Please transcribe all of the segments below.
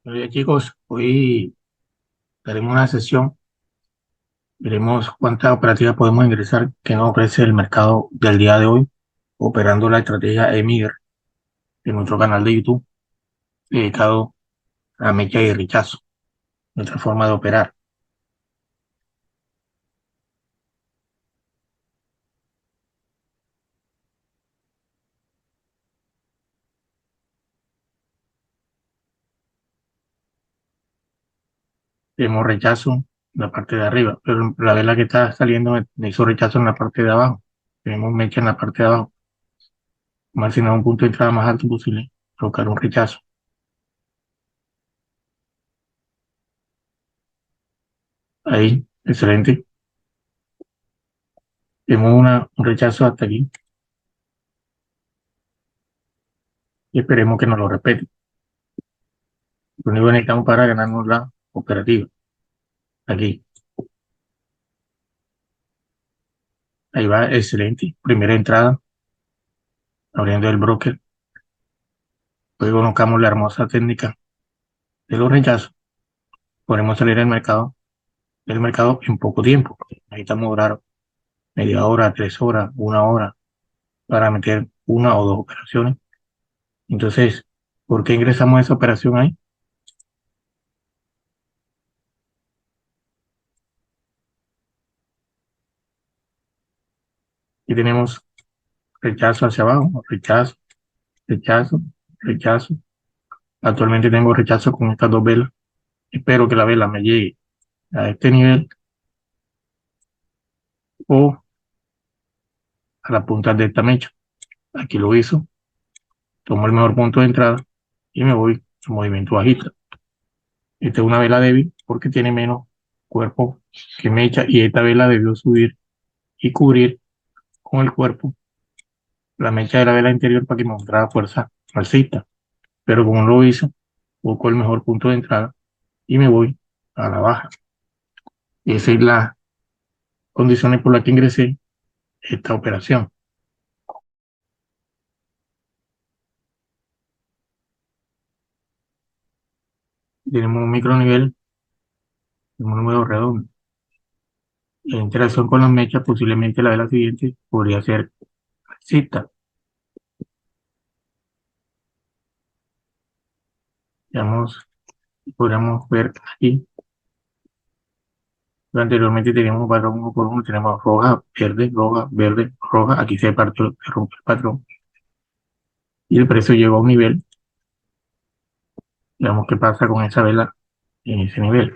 Chicos, hoy haremos una sesión, veremos cuántas operativas podemos ingresar que nos ofrece el mercado del día de hoy, operando la estrategia EMIR en nuestro canal de YouTube, dedicado a mecha y rechazo, nuestra forma de operar. Tenemos rechazo en la parte de arriba, pero la vela que está saliendo me hizo rechazo en la parte de abajo. Tenemos mecha en la parte de abajo, marginal un punto de entrada más alto posible, provocar un rechazo. Ahí, excelente. Tenemos un rechazo hasta aquí y esperemos que nos lo respete. Lo único que necesitamos para ganarnos la operativa. Aquí, ahí va, excelente. Primera entrada, abriendo el broker. Luego colocamos la hermosa técnica de los rechazos. Podemos salir del mercado en poco tiempo. Necesitamos durar media hora, 3 horas, 1 hora para meter una o dos operaciones. Entonces, ¿por qué ingresamos esa operación ahí? Y tenemos rechazo hacia abajo, rechazo, rechazo, rechazo. Actualmente tengo rechazo con estas dos velas. Espero que la vela me llegue a este nivel o a la punta de esta mecha. Aquí lo hizo, tomo el mejor punto de entrada y me voy a movimiento bajista. Esta es una vela débil porque tiene menos cuerpo que mecha y esta vela debió subir y cubrir con el cuerpo la mecha de la vela interior para que me mostrara fuerza alcista. Pero como no lo hizo, busco el mejor punto de entrada y me voy a la baja. Y esas son las condiciones por las que ingresé esta operación. Tenemos un micronivel, un número redondo. La interacción con las mechas, posiblemente la vela siguiente, podría ser alcista. Digamos, podríamos ver aquí. Anteriormente teníamos un patrón 1 por 1, tenemos roja, verde, roja. Aquí se partió, se rompe el patrón. Y el precio llegó a un nivel. Digamos qué pasa con esa vela en ese nivel.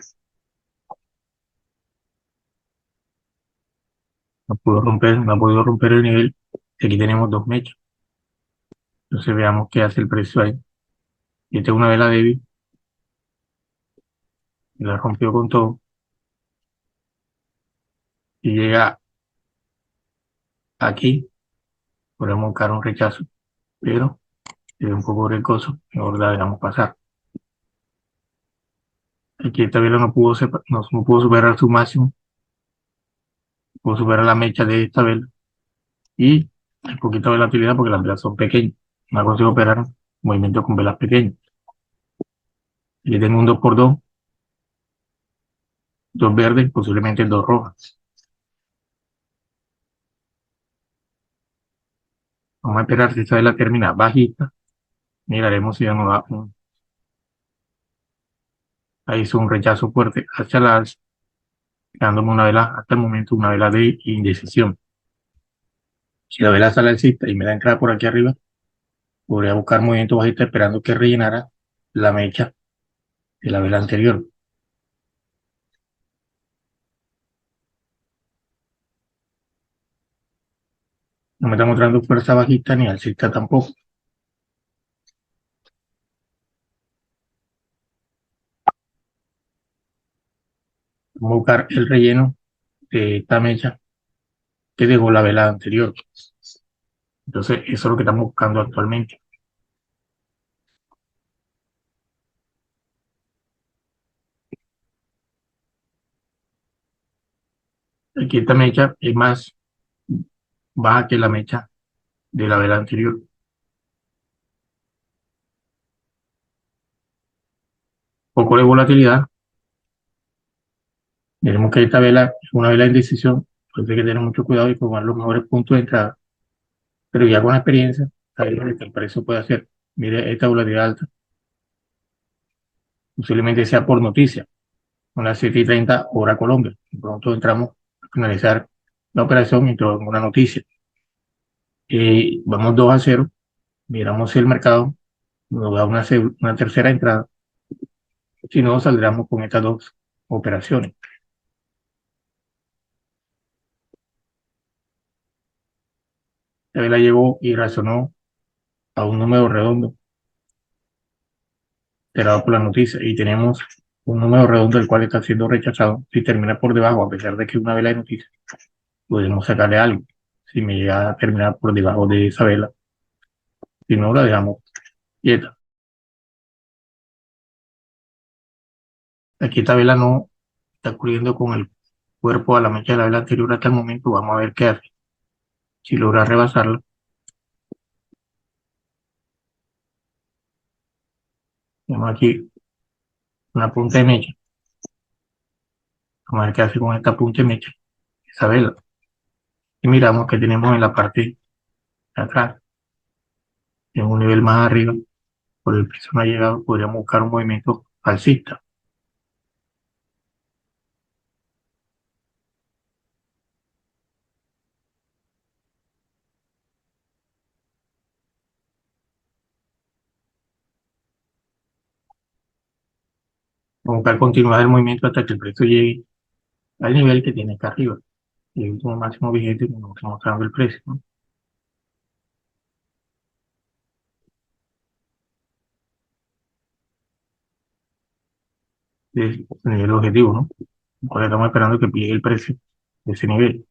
No ha podido romper el nivel. Aquí tenemos dos mechas. Entonces veamos qué hace el precio ahí. Y esta es una vela débil. Y la rompió con todo. Y llega aquí. Podemos buscar un rechazo. Pero es un poco riesgoso. Mejor la dejamos pasar. Aquí esta vela no pudo superar su máximo. Pudo superar la mecha de esta vela. Y hay poquita volatilidad porque las velas son pequeñas. No consigo operar movimientos con velas pequeñas. Y tengo un 2 por 2, dos verdes, posiblemente dos rojas. Vamos a esperar si esta vela termina bajita. Miraremos si ya nos da ahí hizo un rechazo fuerte hacia la alza, dándome una vela, hasta el momento, una vela de indecisión. Si la vela sale alcista y me da entrada por aquí arriba, podría buscar movimiento bajista esperando que rellenara la mecha de la vela anterior. No me está mostrando fuerza bajista ni alcista tampoco. Vamos a buscar el relleno de esta mecha que dejó la vela anterior. Entonces, eso es lo que estamos buscando actualmente. Aquí esta mecha es más baja que la mecha de la vela anterior. poco de volatilidad. Tenemos que esta vela es una vela de indecisión, pues hay que tener mucho cuidado y tomar los mejores puntos de entrada, pero ya con la experiencia, sabemos que el precio puede hacer. Mire, esta volatilidad alta posiblemente sea por noticia, son las 7:30 hora Colombia. De pronto entramos a finalizar la operación y entró una noticia. Vamos 2-0, miramos si el mercado nos da una tercera entrada, si no saldremos con estas dos operaciones. La vela llegó y reaccionó a un número redondo generado por la noticia y tenemos un número redondo el cual está siendo rechazado. Si termina por debajo, a pesar de que es una vela de noticias, podemos sacarle algo. Si me llega a terminar por debajo de esa vela, si no, la dejamos quieta. Aquí esta vela no está cubriendo con el cuerpo a la mecha de la vela anterior hasta el momento. Vamos a ver qué hace. Si logra rebasarla, tenemos aquí una punta de mecha. Vamos a ver qué hace con esta punta de mecha, esa vela. Y miramos que tenemos en la parte de atrás, en un nivel más arriba, por el precio no ha llegado, podríamos buscar un movimiento alcista. Vamos a buscar continuar el movimiento hasta que el precio llegue al nivel que tiene acá arriba, el último máximo vigente que nos está mostrando el precio, ¿no? Es el nivel objetivo, ¿no? Ahora estamos esperando que llegue el precio de ese nivel.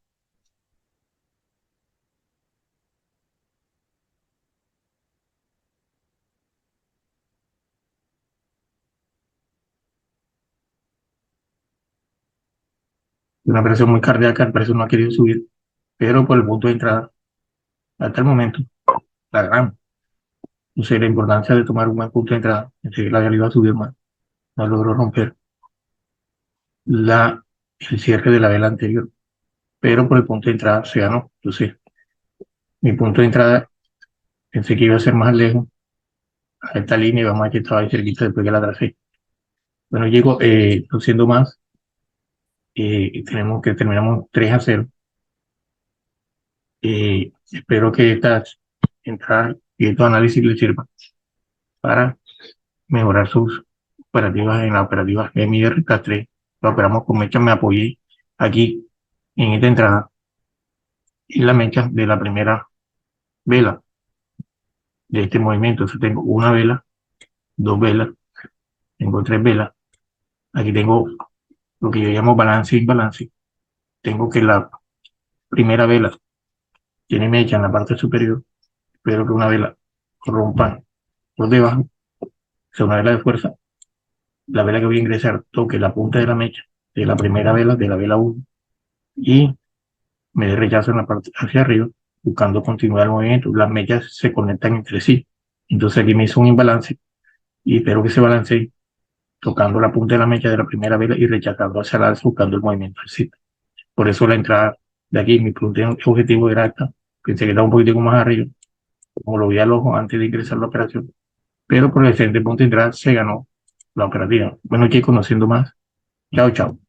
Una operación muy cardíaca, el precio no ha querido subir, pero por el punto de entrada, hasta el momento, la gran. Entonces, la importancia de tomar un buen punto de entrada, enseguida la realidad iba a subir más, no logró romper la, el cierre de la vela anterior, pero por el punto de entrada se ganó. Entonces, mi punto de entrada pensé que iba a ser más lejos a esta línea y vamos a ver que estaba ahí cerquita después que la tracé. Bueno, llego, no siendo más, terminamos 3-0. Espero que estas entradas y estos análisis les sirvan para mejorar sus operativas en la operativa MIRK3. Lo operamos con mecha, me apoyé aquí en esta entrada y la mecha de la primera vela de este movimiento. Entonces tengo una vela, dos velas, tengo tres velas. Aquí tengo lo que yo llamo balance e imbalance. Tengo que la primera vela tiene mecha en la parte superior. Espero que una vela rompa por debajo, sea una vela de fuerza. La vela que voy a ingresar toque la punta de la mecha de la primera vela, de la vela 1, y me dé rechazo en la parte hacia arriba, buscando continuar el movimiento. Las mechas se conectan entre sí. Entonces aquí me hizo un imbalance y espero que se balancee tocando la punta de la mecha de la primera vela y rechazando hacia el alza buscando el movimiento alcista. Por eso la entrada de aquí, mi punto objetivo era esta. Pensé que estaba un poquitico más arriba, como lo vi al ojo antes de ingresar la operación, pero por el excelente punto de entrada se ganó la operativa. Bueno, aquí conociendo más. Chao, chao.